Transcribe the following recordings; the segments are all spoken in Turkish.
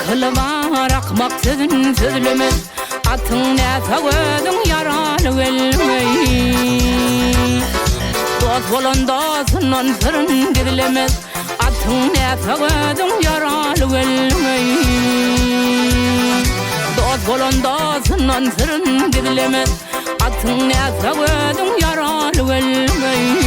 Akıl var akmaksızın sözlümüz Atın ne sağıdın yaralı ölmeyi Dost olan dostunun sırrın gidilemez Atın ne sağıdın yaralı ölmeyi Dost olan dostunun sırrın gidilemez Atın ne sağıdın yaralı ölmeyi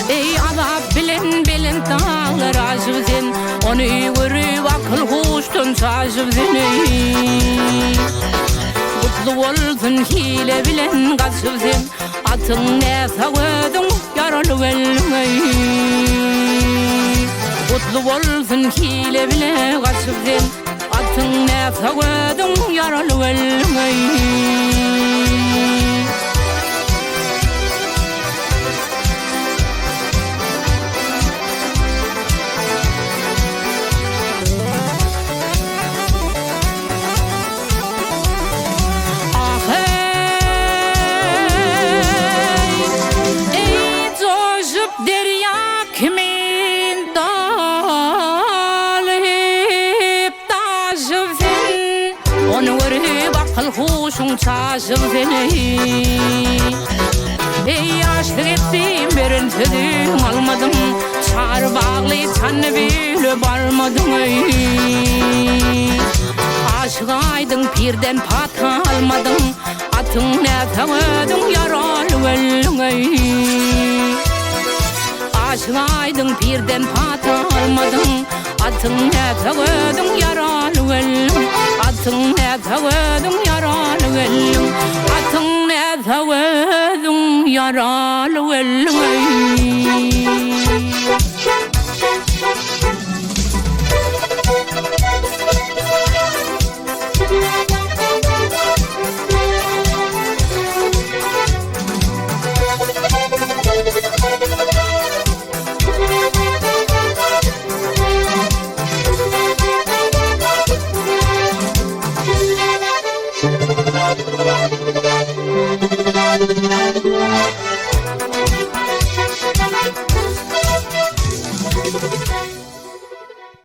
Ey azap bilin dağlar aşıp sen Onu görüp akıl huştun şaşıp seni Kutlu olsun hile bilen kaçıp sen Atın ne sağıdın yaralı ölmeyi Kutlu olsun hile bilen kaçıp sen Atın ne sağıdın yaralı ölmeyi Kimin dalıp taşıp sen Onu görüp akıl huşun şaşıp seni Ey aşık ettim birin sözün almadım Çağır bağlı çanı bile barmadım Aşık aydın birden pata almadım Atın ne sağıdın yaralı ölmeyi Aşık birden pata almadım Atın ne sağıdın yaralı ölüm Atın ne sağıdın yaralı ölüm Atın ne sağıdın yaralı ölüm